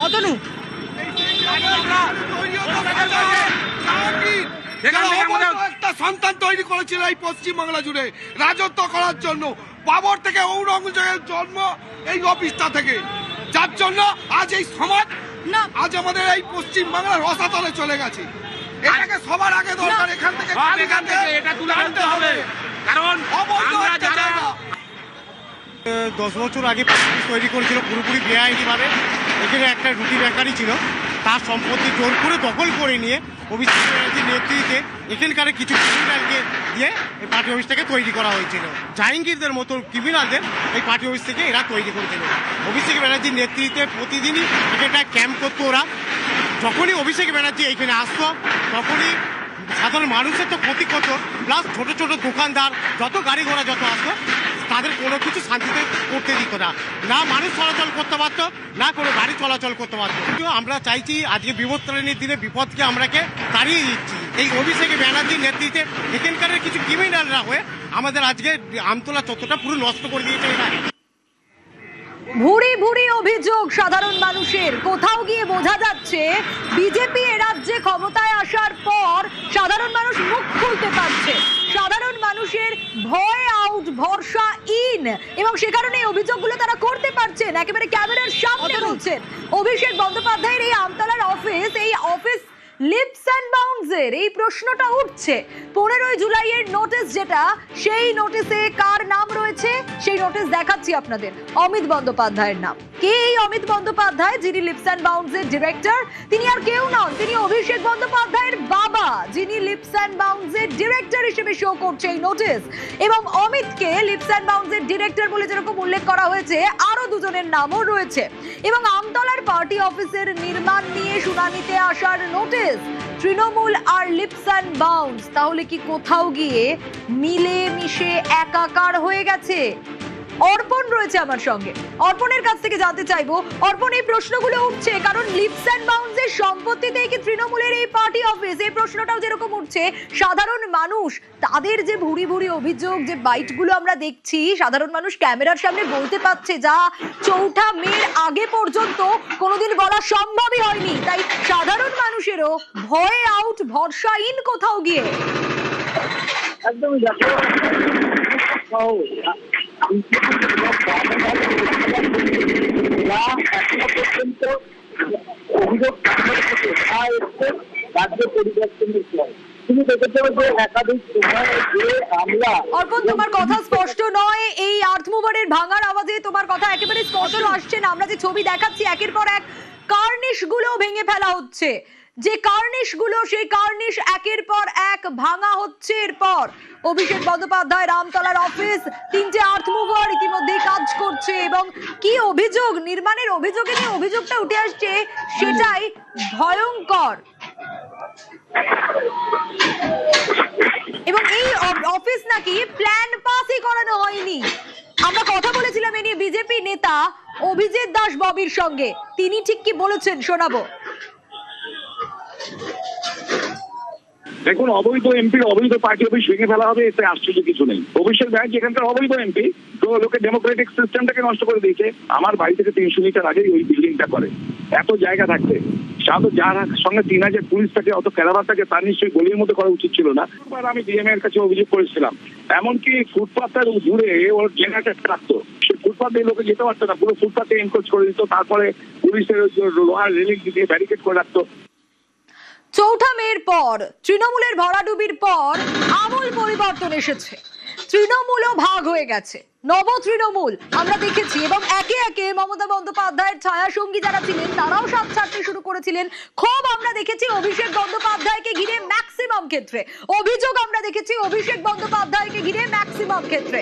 অতনু একটা সন্তান তৈরি করেছিল এই পশ্চিমবাংলা জুড়ে রাজত্ব করার জন্য। বাবর থেকে ঔরঙ্গজেবের জন্ম এই অফিসটা থেকে, যার জন্য আজ এই সমাজ না আজ আমাদের এই পশ্চিম বাংলার রসাতলে চলে গেছে। এটাকে সবার আগে দরকার এখান থেকে এটা তুলে আনতে হবে, কারণ আমরা যারা 10 বছর আগে তৈরি করেছিল পুরোপুরি বেআইনিভাবে। এখানে একটা রুটি বেকারি ছিল, তার সম্পত্তি জোর করে দখল করে নিয়ে অভিষেক ব্যানার্জির নেতৃত্বে এখানকার কিছু ক্রিমিনালকে দিয়ে এই পার্টি অফিসটাকে তৈরি করা হয়েছিল। জাহাঙ্গীরদের মতো ক্রিমিনালদের এই পার্টি অফিস থেকে এরা তৈরি করেছিল। অভিষেক ব্যানার্জির নেতৃত্বে প্রতিদিনই এখানটা ক্যাম্প করতো ওরা। যখনই অভিষেক ব্যানার্জি এখানে আসতো তখনই সাধারণ মানুষের তো ক্ষতি করতো, প্লাস ছোটো ছোটো দোকানদার যত গাড়ি ঘোড়া যত আসতো তাদের কোনো কিছু শান্তিতে করতে দিত না, না মানুষ চলাচল করতে পারতো, না কোনো গাড়ি চলাচল করতে পারতো। কিন্তু আমরা চাইছি আজকে বিপত্তারিণীর দিনে বিপদকে আমরাকে তাড়িয়ে দিচ্ছি এই অভিষেক ব্যানার্জির নেতৃত্বে। এখানকার কিছু ক্রিমিনালরা হয়ে আমাদের আজকে আমতলা চত্বরটা পুরো নষ্ট করে দিয়েছে এরা। ভুরি ভুরি অভিযোগ সাধারণ মানুষের। কোথাও গিয়ে বোঝা যাচ্ছে বিজেপি এ রাজ্যে ক্ষমতায় আসার পর সাধারণ মানুষ মুখ খুলতে পারছে, সাধারণ মানুষের ভয় আউট ভরসা ইন, এবং সে কারণে এই অভিযোগগুলো তারা করতে পারছেন, একেবারে ক্যামেরার সামনে বলছেন। অভিষেক বন্দ্যোপাধ্যায়ের এই আমতলার অফিস, এই অফিস লিপস অ্যান্ড বাউন্ডস এর এই প্রশ্নটা উঠছে। 15 জুলাইয়ের নোটিশ যেটা, সেই নোটিশে কার নাম রয়েছে সেই নোটিশ দেখাচ্ছি আপনাদের। অমিত বন্দ্যোপাধ্যায়ের নাম। কে এই অমিত বন্দ্যোপাধ্যায়, যিনি লিপস অ্যান্ড বাউন্ডস এর ডিরেক্টর? তিনি আর কেউ নন, তিনি অভিষেক বন্দ্যোপাধ্যায়ের বাবা, যিনি লিপস অ্যান্ড বাউন্ডস এর ডিরেক্টর হিসেবে শো করছে এই নোটিশ। এবং অমিতকে লিপস অ্যান্ড বাউন্ডস এর ডিরেক্টর বলে যেরকম উল্লেখ করা হয়েছে, আরো দুজনের নামও রয়েছে। এবং আমতলার পার্টি অফিসের নির্মাণ নিয়ে শুনানিতে আসার নোটিশ, তৃণমূল আর লিপস অ্যান্ড বাউন্ডস তাহলে কি কোথাও গিয়ে মিলে মিশে একাকার হয়ে গেছে? অর্পণ রয়েছে আমার সঙ্গে, অর্পণের কাছ থেকে জানতে চাইবো। অর্পণ, এই প্রশ্নগুলো উঠছে কারণ লিপস অ্যান্ড বাউন্ডস এর সম্পত্তিতে কি তৃণমূলের এই পার্টি অফিস, এই প্রশ্নটাও যেরকম উঠছে। সাধারণ মানুষ তাদের যে ভুরি ভুরি অভিযোগ, যে বাইটগুলো আমরা দেখছি, সাধারণ মানুষ ক্যামেরার সামনে বলতে পারছে যা 4 মের আগে পর্যন্ত কোনোদিন বলা সম্ভবই হয়নি। তাই সাধারণ মানুষেরও ভয় আউট ভরসা ইন কোথাও গিয়ে। একদমই দেখো পর্যন্ত অভিযোগ রাজ্য পরিবর্তনের পর তুমি দেখেছো যে একাধিক সময় যে হামলা। অর্পণ, তোমার কথা স্পষ্ট নয়, এই আর্থ মুভারের ভাঙার আওয়াজে তোমার কথা একেবারে স্পষ্ট আসছে না। আমরা যে ছবি দেখাচ্ছি একের পর এক কার্নিশ গুলো ভেঙে ফেলা হচ্ছে, যে কার্নিশ গুলো, সেই কার্নিশ একের পর এক ভাঙা হচ্ছে। এরপর অভিষেক বন্দ্যোপাধ্যায় রামতলার অফিস, 3টে আর্থ মুভার ইতিমধ্যেই কাজ করছে। এবং কি অভিযোগ, নির্মাণের অভিযোগে নিয়ে অভিযোগটা উঠে আসছে, সেটাই ভয়ঙ্কর। এবং এই অফিস নাকি প্ল্যান পাসই করানো হয়নি। আমরা কথা বলেছিলাম এ নিয়ে বিজেপি নেতা অভিজিৎ দাস ববির সঙ্গে, তিনি ঠিক কি বলেছেন শোনাবো। দেখুন, অবৈধ এমপির অবৈধ পার্টি অফিস ভেঙে ফেলা হবে, এতে আশ্চর্য কিছু নেই। অভিষেক ব্যানার্জি এখানকার অবৈধ এমপি, তো লোকে ডেমোক্রেটিক সিস্টেমটাকে নষ্ট করে দিয়েছে। আমার বাড়ি থেকে 300 মিটার আগেই ওই বিল্ডিংটা করে, এত জায়গা থাকতে সাধারণ যার সঙ্গে 3000 পুলিশ থাকে, অত ক্যারাবার থাকে, তার নিশ্চয়ই গলির মধ্যে করা উচিত ছিল না। আমি ডিএমএ এর কাছে অভিযোগ করেছিলাম, এমনকি ফুটপাথের জুড়ে ওর জেনারেটর রাখতো, সে ফুটপাথ দিয়ে লোকে যেতে পারতো না, পুরো ফুটপাথে এনক্রোচ করে দিত, তারপরে পুলিশের লোহার রেলিং দিয়ে ব্যারিকেড করে রাখতো। 4 মের পর, তৃণমূলের ভরাডুবির পর আমূল পরিবর্তন এসেছে। তৃণমূলও ভাগ হয়ে গেছে, নব তৃণমূল আমরা দেখেছি। এবং একে একে মমতা বন্দ্যোপাধ্যায়ের ছায়া সঙ্গী যারা ছিলেন তারাও সাথ ছাড়তে শুরু করেছিলেন। ক্ষোভ আমরা দেখেছি অভিষেক বন্দ্যোপাধ্যায়কে ঘিরে ম্যাক্সিমাম ক্ষেত্রে, অভিযোগ আমরা দেখেছি অভিষেক বন্দ্যোপাধ্যায়কে ঘিরে ম্যাক্সিমাম ক্ষেত্রে।